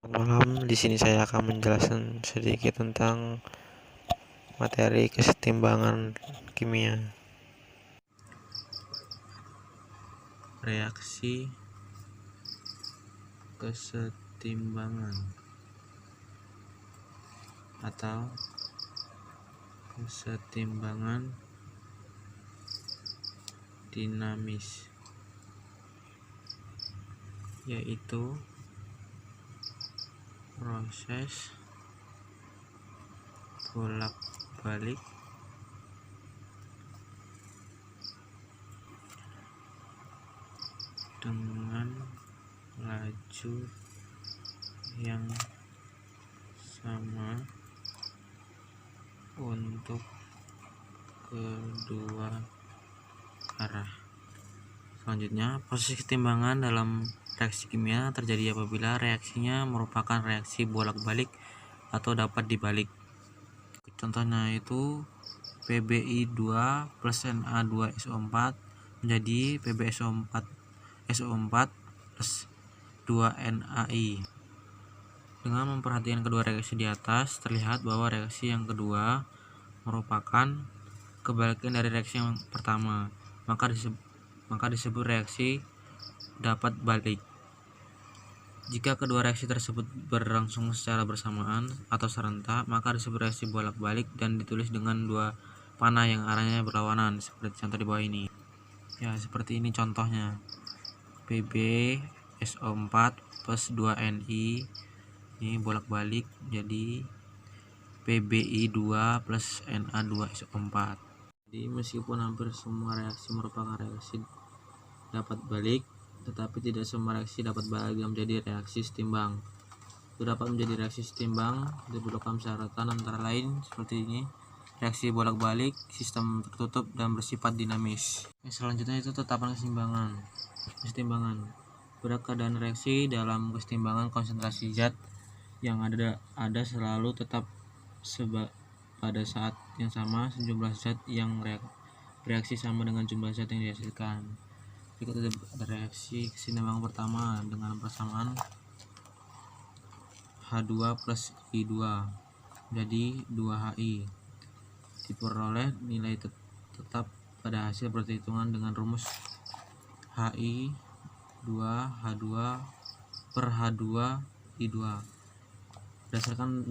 Selamat malam, di sini saya akan menjelaskan sedikit tentang materi kesetimbangan kimia. Reaksi kesetimbangan atau kesetimbangan dinamis, yaitu proses bolak-balik dengan laju yang sama untuk kedua arah. Selanjutnya, proses kesetimbangan dalam reaksi kimia terjadi apabila reaksinya merupakan reaksi bolak-balik atau dapat dibalik. Contohnya itu PbI2 plus Na2SO4 menjadi PbSO4 plus 2NaI. Dengan memperhatikan kedua reaksi di atas, terlihat bahwa reaksi yang kedua merupakan kebalikan dari reaksi yang pertama, maka disebut reaksi dapat balik. Jika kedua reaksi tersebut berlangsung secara bersamaan atau serentak, maka disebut reaksi bolak-balik dan ditulis dengan dua panah yang arahnya berlawanan, seperti contoh di bawah ini. Ya, seperti ini contohnya. PbSO4 plus 2Ni ini bolak-balik jadi PbI2 plus Na2SO4. Jadi meskipun hampir semua reaksi merupakan reaksi dapat balik, tetapi tidak semua reaksi dapat balik menjadi reaksi setimbang. Untuk dapat menjadi reaksi setimbang diperlukan persyaratan antara lain seperti ini: reaksi bolak-balik, sistem tertutup, dan bersifat dinamis. Selanjutnya itu tetapan kesetimbangan. Pada keadaan reaksi dalam kesetimbangan, konsentrasi zat yang ada selalu tetap pada saat yang sama sejumlah zat yang bereaksi sama dengan jumlah zat yang dihasilkan. Berikut ada reaksi kesetimbangan pertama dengan persamaan H2 plus I2 jadi 2HI. Diperoleh nilai tetap pada hasil perhitungan dengan rumus HI 2H2 per H2 I2. Berdasarkan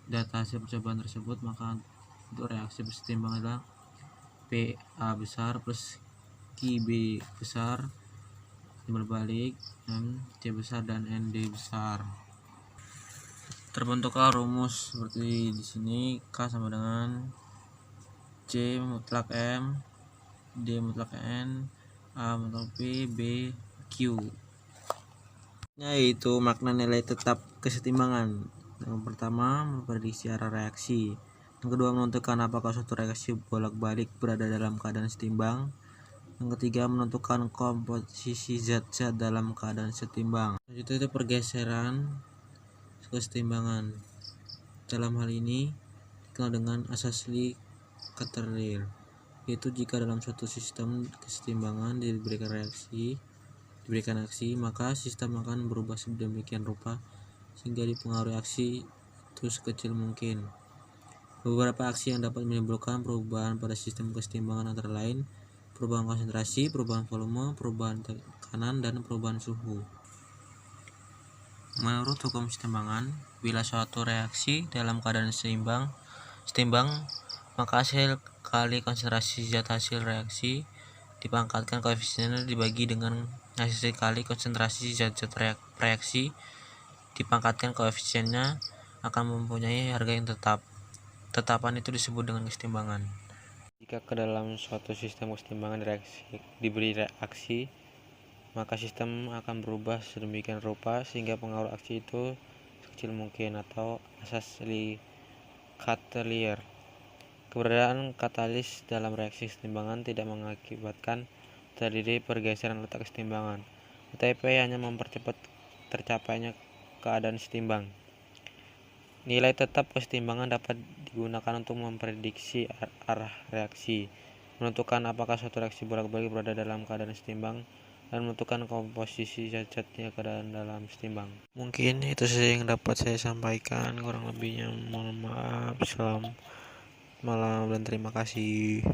data hasil percobaan tersebut, maka untuk reaksi bersetimbang adalah PA besar plus QB besar berbalik MC besar dan ND besar. Terbentuklah rumus seperti di sini: K sama dengan C mutlak M, D mutlak N, A mutlak P, B Q. Yaitu makna nilai tetap kesetimbangan. Yang pertama, memprediksi arah reaksi. Yang kedua, menentukan apakah suatu reaksi bolak-balik berada dalam keadaan setimbang. Yang ketiga, menentukan komposisi zat-zat dalam keadaan setimbang. Selanjutnya itu pergeseran kesetimbangan. Dalam hal ini dikenal dengan asas Lee-Carterier, yaitu jika dalam suatu sistem kesetimbangan diberikan aksi, maka sistem akan berubah sedemikian rupa sehingga dipengaruhi aksi itu sekecil mungkin. Beberapa aksi yang dapat menimbulkan perubahan pada sistem kesetimbangan antara lain perubahan konsentrasi, perubahan volume, perubahan tekanan, dan perubahan suhu. Menurut hukum kesetimbangan, bila suatu reaksi dalam keadaan setimbang, maka hasil kali konsentrasi zat hasil reaksi dipangkatkan koefisiennya dibagi dengan hasil kali konsentrasi zat-zat reaksi dipangkatkan koefisiennya akan mempunyai harga yang tetap. Tetapan itu disebut dengan kesetimbangan. Jika ke dalam suatu sistem kesetimbangan diberi reaksi, maka sistem akan berubah sedemikian rupa sehingga pengaruh aksi itu sekecil mungkin, atau asas Lee-Carterier. Keberadaan katalis dalam reaksi kesetimbangan tidak mengakibatkan terjadi pergeseran letak kesetimbangan, tetapi hanya mempercepat tercapainya keadaan setimbang. Nilai tetap kesetimbangan dapat digunakan untuk memprediksi arah reaksi, menentukan apakah suatu reaksi bolak-balik berada dalam keadaan setimbang, dan menentukan komposisi zat-zatnya ke dalam setimbang. Mungkin itu saja yang dapat saya sampaikan, kurang lebihnya mohon maaf. Selamat malam dan terima kasih.